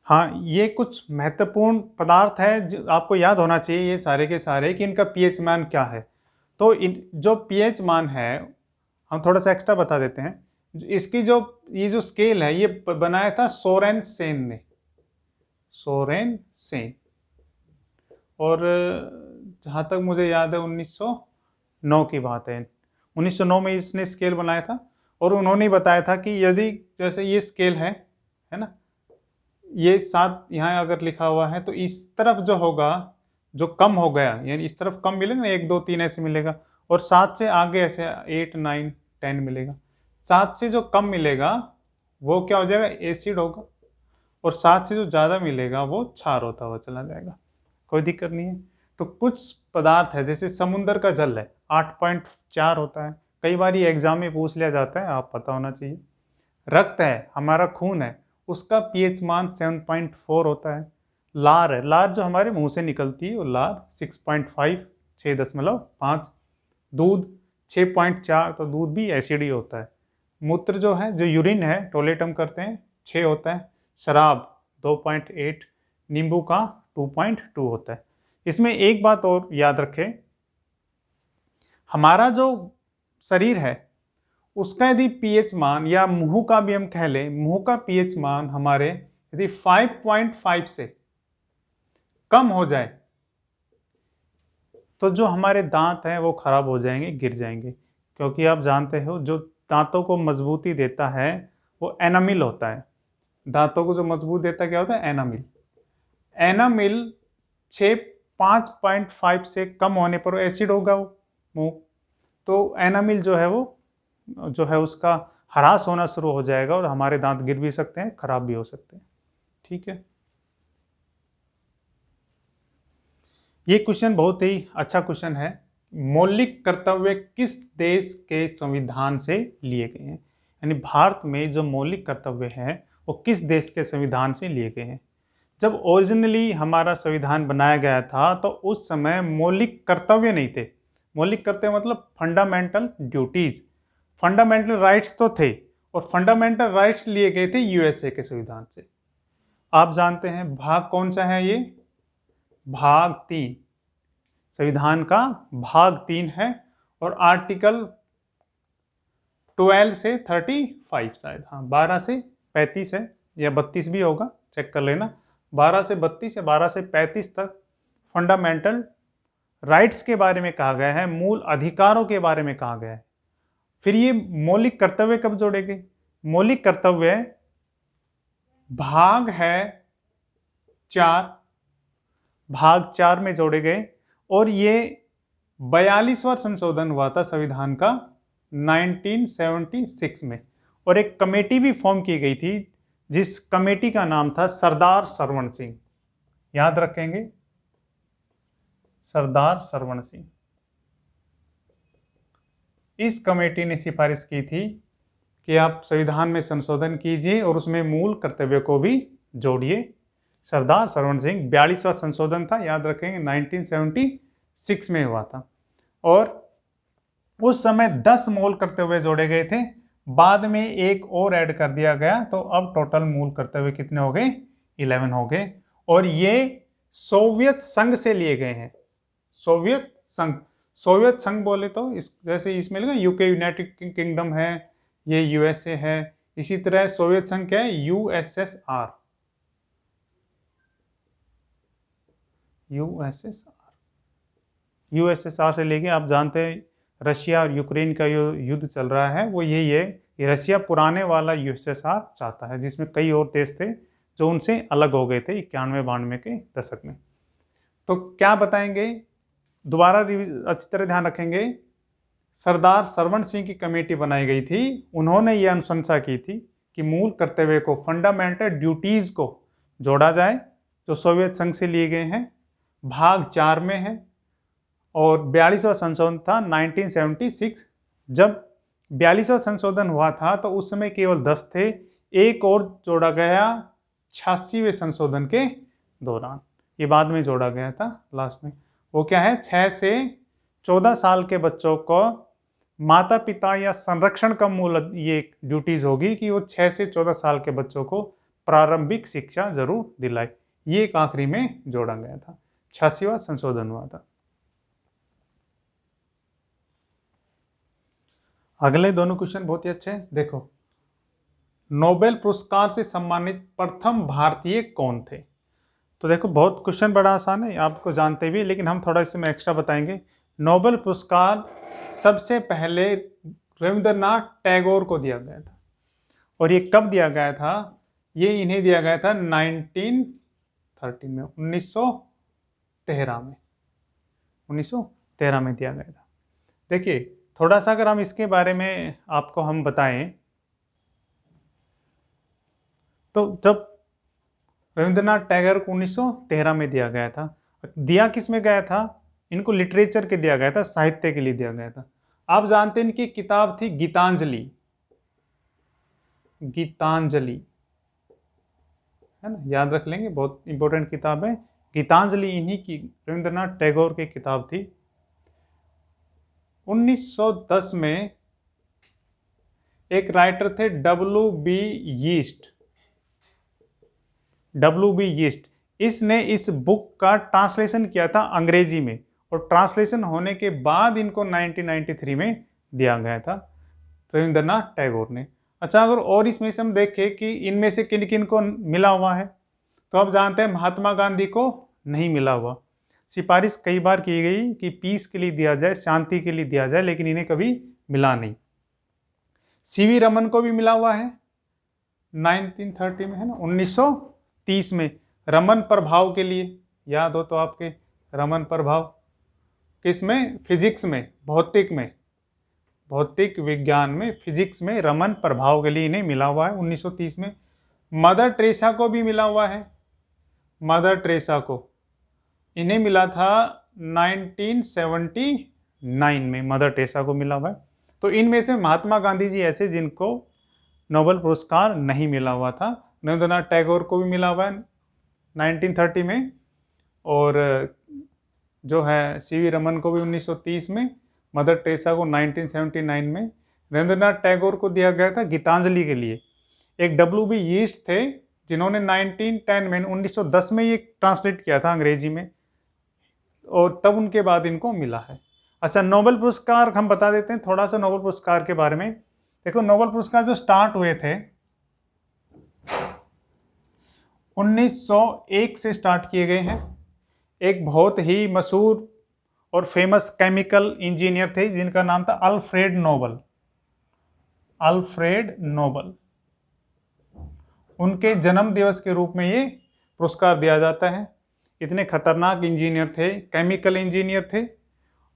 हाँ, ये कुछ महत्वपूर्ण पदार्थ है जो आपको याद होना चाहिए ये सारे के सारे कि इनका पीएच मान क्या है। तो इन जो पीएच मान है हम थोड़ा सा एक्स्ट्रा बता देते हैं। इसकी जो ये जो स्केल है ये बनाया था सोरेन सेन ने, सोरेन सेन। और जहाँ तक मुझे याद है 1909 की बात है। 1909 में इसने स्केल बनाया था और उन्होंने बताया था कि यदि जैसे ये स्केल है ना, ये 7 यहाँ अगर लिखा हुआ है तो इस तरफ जो होगा, जो कम हो गया यानी इस तरफ कम मिलेगा ना, 1 2 3 ऐसे मिलेगा, और 7 से आगे ऐसे 8 9 10 मिलेगा। 7 से जो कम मिलेगा वो क्या हो जाएगा, एसिड होगा, और 7 से जो ज़्यादा मिलेगा वो क्षार होता हुआ चला जाएगा। कोई दिक्कत नहीं है। तो कुछ पदार्थ है जैसे समुद्र का जल है 8.4 होता है, कई बार ये एग्जाम में पूछ लिया जाता है, आप पता होना चाहिए। रक्त है, हमारा खून है, उसका पीएच मान 7.4 होता है। लार है, लार जो हमारे मुंह से निकलती है वो लार 6.5, 6.5। दूध 6.4, तो दूध भी एसिड ही होता है। मूत्र जो है, जो यूरिन है, टॉयलेट हम करते हैं, 6 होता है। शराब 2.8, नींबू का 2.2 होता है। इसमें एक बात और याद रखें, हमारा जो शरीर है उसका यदि पीएच मान, या मुंह का भी हम कह लें, मुंह का पीएच मान हमारे यदि 5.5 से कम हो जाए तो जो हमारे दांत हैं वो खराब हो जाएंगे, गिर जाएंगे। क्योंकि आप जानते हो जो दांतों को मजबूती देता है वो एनामिल होता है। दांतों को जो मजबूत देता है क्या होता है, एनामिल। एनामिल 6 5.5 से कम होने पर एसिड होगा वो मुंह। तो एनामिल जो है वो जो है उसका ह्रास होना शुरू हो जाएगा और हमारे दांत गिर भी सकते हैं, खराब भी हो सकते हैं। ठीक है, ये क्वेश्चन बहुत ही अच्छा क्वेश्चन है। मौलिक कर्तव्य किस देश के संविधान से लिए गए हैं, यानी भारत में जो मौलिक कर्तव्य हैं वो किस देश के संविधान से लिए गए हैं। जब ओरिजिनली हमारा संविधान बनाया गया था तो उस समय मौलिक कर्तव्य नहीं थे। मौलिक कर्तव्य मतलब फंडामेंटल ड्यूटीज, फंडामेंटल राइट्स तो थे, और फंडामेंटल राइट्स लिए गए थे यूएसए के संविधान से। आप जानते हैं भाग कौन सा है ये, भाग 3, संविधान का भाग 3 है। और आर्टिकल 12 से 35 शायद, हाँ 12 से 35 है, या 32 भी होगा, चेक कर लेना। 12 से 32 या 12 से 35 तक फंडामेंटल राइट्स के बारे में कहा गया है, मूल अधिकारों के बारे में कहा गया है। फिर ये मौलिक कर्तव्य कब जोड़े गए, मौलिक कर्तव्य भाग है 4, भाग 4 में जोड़े गए। और ये 42वां संशोधन हुआ था संविधान का 1976 में, और एक कमेटी भी फॉर्म की गई थी जिस कमेटी का नाम था सरदार सरवण सिंह। याद रखेंगे, सरदार सरवण सिंह। इस कमेटी ने सिफारिश की थी कि आप संविधान में संशोधन कीजिए और उसमें मूल कर्तव्य को भी जोड़िए। सरदार सरवण सिंह, 42वां संशोधन था, याद रखेंगे 1976 में हुआ था। और उस समय 10 मूल कर्तव्य जोड़े गए थे, बाद में एक और ऐड कर दिया गया, तो अब टोटल मूल कर्तव्य कितने हो गए, 11 हो गए। और ये सोवियत संघ से लिए गए हैं। सोवियत संघ, सोवियत संघ बोले तो जैसे इसमें लगा यूके यूनाइटेड किंगडम है, ये यूएसए है, इसी तरह सोवियत संघ क्या है, यूएसएसआर, यूएसएसआर। यूएसएसआर से लेके आप जानते हैं रशिया और यूक्रेन का जो युद्ध चल रहा है वो यही है, ये रशिया पुराने वाला यूएसएसआर चाहता है, जिसमें कई और देश थे जो उनसे अलग हो गए थे 91-92 के दशक में। तो क्या बताएंगे, दोबारा अच्छी तरह ध्यान रखेंगे। सरदार सरवण सिंह की कमेटी बनाई गई थी, उन्होंने ये अनुशंसा की थी कि मूल कर्तव्य को, फंडामेंटल ड्यूटीज को जोड़ा जाए जो सोवियत संघ से लिए गए हैं, भाग 4 में है। और 42वां संशोधन था 1976। जब 42वां संशोधन हुआ था तो उस समय केवल 10 थे, एक और जोड़ा गया 86वें संशोधन के दौरान, ये बाद में जोड़ा गया था लास्ट में। वो क्या है, 6 से 14 साल के बच्चों को माता पिता या संरक्षण का मूल ये ड्यूटीज होगी कि वो 6 से 14 साल के बच्चों को प्रारंभिक शिक्षा जरूर दिलाई। ये एक आखिरी में जोड़ा गया था। 86वां संशोधन हुआ था। अगले दोनों क्वेश्चन बहुत ही अच्छे हैं। देखो, नोबेल पुरस्कार से सम्मानित प्रथम भारतीय कौन थे? तो देखो, बहुत क्वेश्चन बड़ा आसान है, आपको जानते भी, लेकिन हम थोड़ा इसमें एक्स्ट्रा बताएंगे। नोबेल पुरस्कार सबसे पहले रविंद्रनाथ टैगोर को दिया गया था। और ये कब दिया गया था? ये इन्हें दिया गया था 1913 में, 1913 में दिया गया था। देखिए, थोड़ा सा अगर हम इसके बारे में आपको हम बताएं, तो जब रविंद्रनाथ टैगोर को 1913 में दिया गया था, दिया किस में गया था? इनको लिटरेचर के दिया गया था, साहित्य के लिए दिया गया था। आप जानते हैं इनकी किताब थी गीतांजलि। गीतांजलि है ना, याद रख लेंगे, बहुत इंपॉर्टेंट किताब है गीतांजलि। इन्हीं की, रविंद्रनाथ टैगोर की किताब थी। 1910 में एक राइटर थे W.B. यीस्ट। इसने इस बुक का ट्रांसलेशन किया था अंग्रेजी में, और ट्रांसलेशन होने के बाद इनको 1993 में दिया गया था रविंद्रनाथ टैगोर ने। अच्छा, अगर और इसमें से हम देखें कि इनमें से किन किन को मिला हुआ है, तो आप जानते हैं महात्मा गांधी को नहीं मिला हुआ। सिफारिश कई बार की गई कि पीस के लिए दिया जाए, शांति के लिए दिया जाए, लेकिन इन्हें कभी मिला नहीं। सीवी रमन को भी मिला हुआ है 1930 में, है ना, 1930 में रमन प्रभाव के लिए, याद हो तो आपके, रमन प्रभाव किस में? फिजिक्स में, भौतिक विज्ञान में, फिजिक्स में रमन प्रभाव के लिए इन्हें मिला हुआ है 1930 में। मदर टेरेसा को भी मिला हुआ है। मदर टेरेसा को इन्हें मिला था 1979 में, मदर टेरेसा को मिला हुआ है। तो इनमें से महात्मा गांधी जी ऐसे जिनको नोबेल पुरस्कार नहीं मिला हुआ था। रविंद्रनाथ टैगोर को भी मिला हुआ है 1930 में, और जो है सीवी रमन को भी 1930 में, मदर टेरेसा को 1979 में। रविंद्रनाथ टैगोर को दिया गया था गीतांजलि के लिए। एक W.B. यीस्ट थे जिन्होंने 1910 में, 1910 में ये ट्रांसलेट किया था अंग्रेजी में, और तब उनके बाद इनको मिला है। अच्छा, नोबेल पुरस्कार हम बता देते हैं थोड़ा सा नोबेल पुरस्कार के बारे में। देखो, नोबेल पुरस्कार जो स्टार्ट हुए थे 1901 से स्टार्ट किए गए हैं। एक बहुत ही मशहूर और फेमस केमिकल इंजीनियर थे जिनका नाम था अल्फ्रेड नोबल। उनके जन्म दिवस के रूप में ये पुरस्कार दिया जाता है। इतने खतरनाक इंजीनियर थे, केमिकल इंजीनियर थे,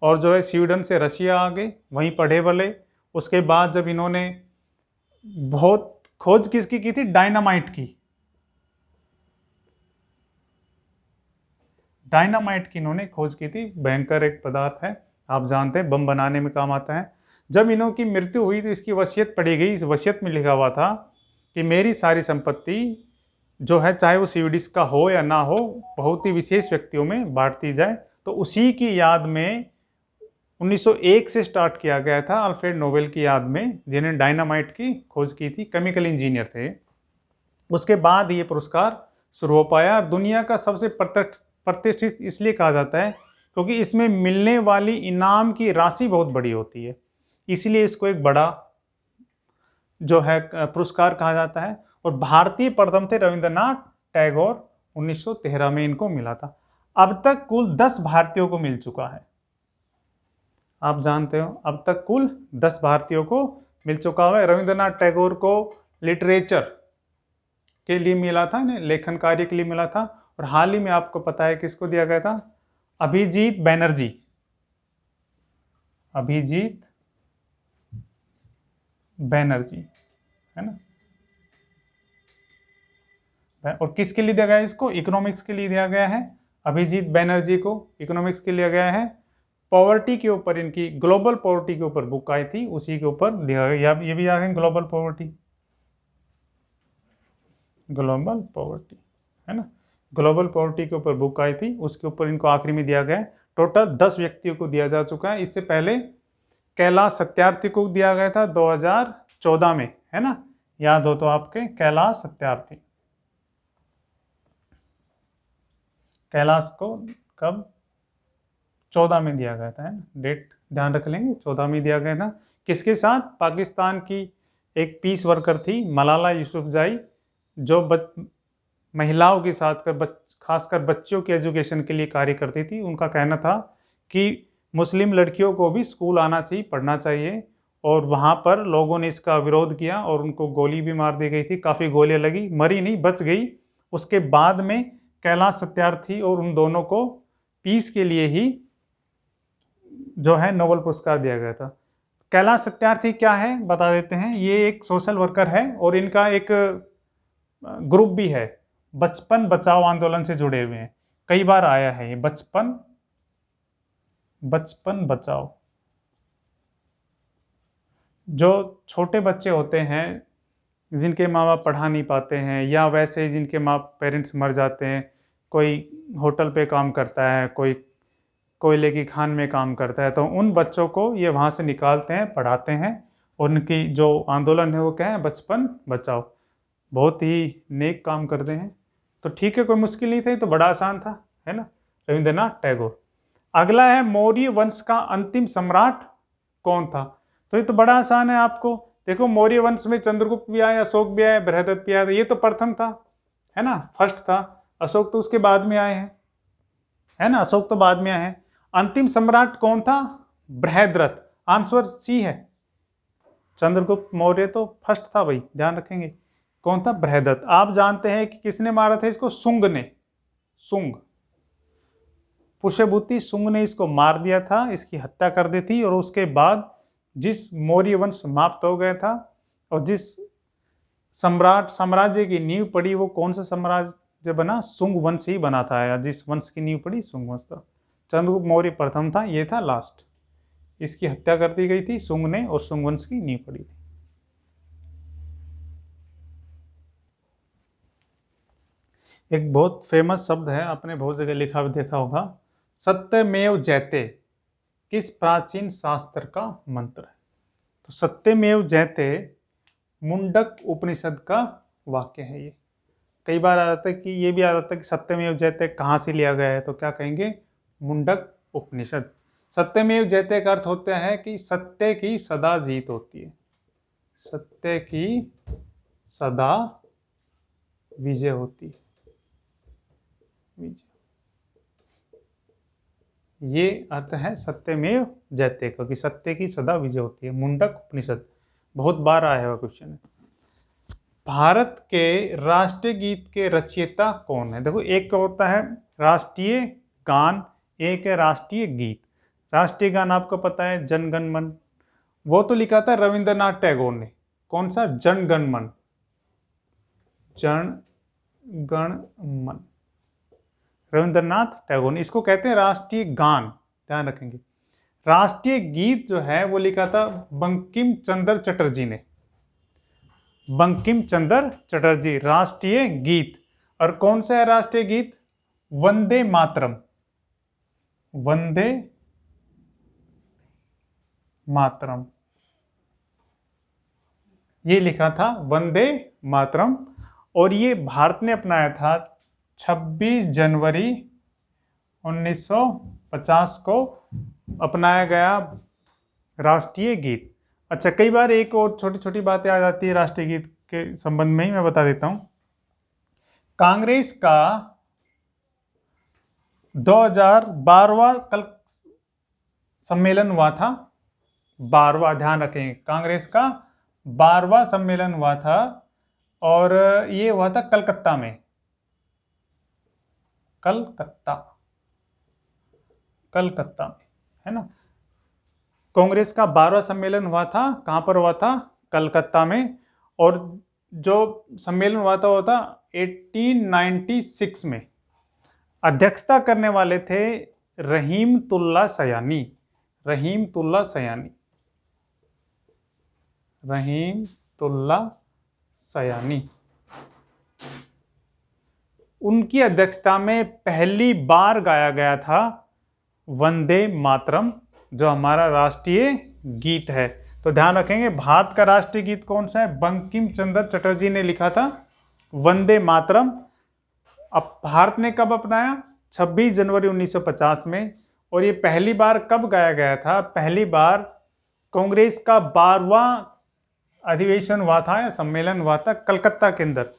और जो है स्वीडन से रशिया आ गए, वहीं पढ़े बले। उसके बाद जब इन्होंने बहुत खोज किसकी की थी? डायनामाइट की इन्होंने खोज की थी। भयंकर एक पदार्थ है, आप जानते हैं, बम बनाने में काम आता है। जब इन्हों की मृत्यु हुई तो इसकी वसीयत पढ़ी गई। इस वसीयत में लिखा हुआ था कि मेरी सारी संपत्ति जो है, चाहे वो स्वीडिश का हो या ना हो, बहुत ही विशेष व्यक्तियों में बांट दी जाए। तो उसी की याद में 1901 से स्टार्ट किया गया था, अल्फ्रेड नोबेल की याद में, जिन्हें डायनामाइट की खोज की थी, केमिकल इंजीनियर थे। उसके बाद ये पुरस्कार शुरू हो पाया। दुनिया का सबसे प्रतिष्ठित इसलिए कहा जाता है क्योंकि इसमें मिलने वाली इनाम की राशि बहुत बड़ी होती है, इसलिए इसको एक बड़ा जो है पुरस्कार कहा जाता है। और भारतीय प्रथम थे रविंद्रनाथ टैगोर, 1913 में इनको मिला था। अब तक कुल 10 भारतीयों को मिल चुका है। आप जानते हो, अब तक कुल 10 भारतीयों को मिल चुका है। रविंद्रनाथ टैगोर को लिटरेचर के लिए मिला था, लेखन कार्य के लिए मिला था। और हाल ही में आपको पता है किसको दिया गया था? अभिजीत बैनर्जी, है ना। और किसके लिए दिया गया है इसको? इकोनॉमिक्स के लिए दिया गया है। अभिजीत बैनर्जी को इकोनॉमिक्स के लिए दिया गया है। पॉवर्टी के ऊपर, इनकी ग्लोबल पॉवर्टी के ऊपर बुक आई थी, उसी के ऊपर दिया गया। ये भी आ गए ग्लोबल पॉवर्टी, है ना। ग्लोबल पॉवर्टी के ऊपर बुक आई थी, उसके ऊपर इनको आखिरी में दिया गया है। टोटल 10 व्यक्तियों को दिया जा चुका है। इससे पहले कैलाश सत्यार्थी को दिया गया था 2014 में, है ना, याद हो तो आपके, कैलाश सत्यार्थी। कैलाश को कब 14 में दिया गया था, है ना, डेट ध्यान रख लेंगे, 14 में दिया गया था। किसके साथ? पाकिस्तान की एक पीस वर्कर थी मलाला यूसुफजाई, जो महिलाओं के साथ खासकर बच्चों के एजुकेशन के लिए कार्य करती थी। उनका कहना था कि मुस्लिम लड़कियों को भी स्कूल आना चाहिए, पढ़ना चाहिए, और वहाँ पर लोगों ने इसका विरोध किया और उनको गोली भी मार दी गई थी, काफ़ी गोलियां लगी, मरी नहीं, बच गई। उसके बाद में कैलाश सत्यार्थी और उन दोनों को पीस के लिए ही जो है नोबेल पुरस्कार दिया गया था। कैलाश सत्यार्थी क्या है बता देते हैं। ये एक सोशल वर्कर है और इनका एक ग्रुप भी है, बचपन बचाओ आंदोलन से जुड़े हुए हैं, कई बार आया है ये बचपन बचाओ। जो छोटे बच्चे होते हैं जिनके माँ बाप पढ़ा नहीं पाते हैं, या वैसे जिनके माँ पेरेंट्स मर जाते हैं, कोई होटल पे काम करता है, कोई कोयले की खान में काम करता है, तो उन बच्चों को ये वहाँ से निकालते हैं, पढ़ाते हैं। और उनकी जो आंदोलन है वो क्या है? बचपन बचाओ। बहुत ही नेक काम करते हैं। तो ठीक है, कोई मुश्किल नहीं था, ये तो बड़ा आसान था, है ना, रविंद्रनाथ टैगोर। अगला है मौर्य वंश का अंतिम सम्राट कौन था? तो ये तो बड़ा आसान है आपको। देखो, मौर्य वंश में चंद्रगुप्त भी आया, अशोक भी आया, बृहद्रथ भी आया, ये तो प्रथम था, है ना, फर्स्ट था। अशोक तो उसके बाद में आए हैं, है ना, अशोक तो बाद में आए हैं। अंतिम सम्राट कौन था? बृहद्रथ। आंसर सी है। चंद्रगुप्त मौर्य तो फर्स्ट था भाई, ध्यान रखेंगे। कौन था? बृहद्रथ। आप जानते हैं कि किसने मारा था इसको? सुंग ने। सुंग, पुष्यभूति सुंग ने इसको मार दिया था, इसकी हत्या कर दी थी। और उसके बाद जिस मौर्य वंश समाप्त हो गया था और जिस साम्राज्य की नींव पड़ी, वो कौन सा साम्राज्य बना? सुंग वंश ही बना था, या जिस वंश की नींव पड़ी सुंग वंश था। चंद्रगुप्त मौर्य प्रथम था, ये था लास्ट। इसकी हत्या कर दी गई थी सुंग ने और सुंग वंश की नींव पड़ी थी। एक बहुत फेमस शब्द है, आपने बहुत जगह लिखा भी देखा होगा, सत्यमेव जयते किस प्राचीन शास्त्र का मंत्र है? तो सत्यमेव जयते मुंडक उपनिषद का वाक्य है ये। कई बार आ जाता है कि ये भी आ जाता है कि सत्यमेव जयते कहाँ से लिया गया है, तो क्या कहेंगे? मुंडक उपनिषद। सत्यमेव जयते का अर्थ होता है कि सत्य की सदा जीत होती है, सत्य की सदा विजय होती है, विजय। ये अर्थ है सत्यमेव जयते का, कि सत्य की सदा विजय होती है। मुंडक उपनिषद बहुत बार आया हुआ क्वेश्चन है। भारत के राष्ट्रीय गीत के रचयिता कौन है? देखो, एक होता है राष्ट्रीय गान, एक है राष्ट्रीय गीत। राष्ट्रीय गान आपको पता है जन गण मन, वो तो लिखा था रविंद्रनाथ टैगोर ने। कौन सा? जन गण मन, जन गण मन, रविंद्रनाथ टैगोर ने। इसको कहते हैं राष्ट्रीय गान, ध्यान रखेंगे। राष्ट्रीय गीत जो है वो लिखा था बंकिम चंद्र चटर्जी ने, बंकिम चंद्र चटर्जी। राष्ट्रीय गीत, और कौन सा है राष्ट्रीय गीत? वंदे मातरम, वंदे मातरम, ये लिखा था वंदे मातरम। और ये भारत ने अपनाया था 26 जनवरी 1950 को अपनाया गया राष्ट्रीय गीत। अच्छा, कई बार एक और छोटी छोटी बातें आ जाती है राष्ट्रीय गीत के संबंध में ही, मैं बता देता हूं। कांग्रेस का 2012वां कल सम्मेलन हुआ था, 12वां, ध्यान रखेंगे, कांग्रेस का 12वां सम्मेलन हुआ था, और ये हुआ था कलकत्ता में, कलकत्ता, कलकत्ता में, है ना। कांग्रेस का 12वां सम्मेलन हुआ था, कहां पर हुआ था? कलकत्ता में। और जो सम्मेलन हुआ था वो था 1896 में। अध्यक्षता करने वाले थे रहीमतुल्ला सयानी, रहीमतुल्ला सयानी, रहीमतुल्ला सयानी। उनकी अध्यक्षता में पहली बार गाया गया था वंदे मातरम, जो हमारा राष्ट्रीय गीत है। तो ध्यान रखेंगे, भारत का राष्ट्रीय गीत कौन सा है? बंकिम चंद्र चटर्जी ने लिखा था वंदे मातरम। अब भारत ने कब अपनाया? 26 जनवरी 1950 में। और ये पहली बार कब गाया गया था? पहली बार कांग्रेस का 12वां अधिवेशन हुआ था या सम्मेलन हुआ था कलकत्ता के अंदर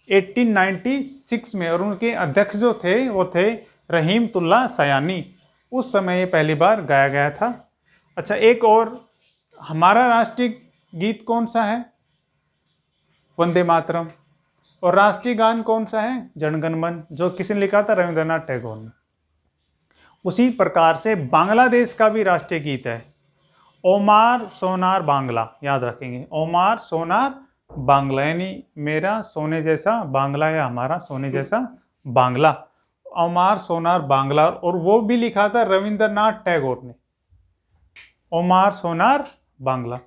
1896 में, और उनके अध्यक्ष जो थे वो थे रहीमतुल्लाह सयानी। उस समय ये पहली बार गाया गया था। अच्छा, एक और, हमारा राष्ट्रीय गीत कौन सा है? वंदे मातरम। और राष्ट्रीय गान कौन सा है? जनगण मन, जो किसने लिखा था? रविंद्रनाथ टैगोर ने। उसी प्रकार से बांग्लादेश का भी राष्ट्रीय गीत है, ओमार सोनार बांग्ला। याद रखेंगे, ओमार सोनार बांग्ला, यानी मेरा सोने जैसा बांग्ला या हमारा सोने जैसा बांग्ला, ओमार सोनार बांग्ला। और वो भी लिखा था रविंद्रनाथ टैगोर ने, ओमार सोनार बांग्ला।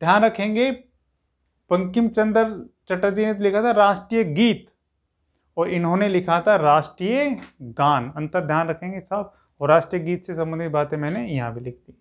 ध्यान रखेंगे, बंकिम चंद्र चटर्जी ने लिखा था राष्ट्रीय गीत और इन्होंने लिखा था राष्ट्रीय गान। अंतर ध्यान रखेंगे साहब। और राष्ट्रीय गीत से संबंधित बातें मैंने यहाँ भी लिख दी।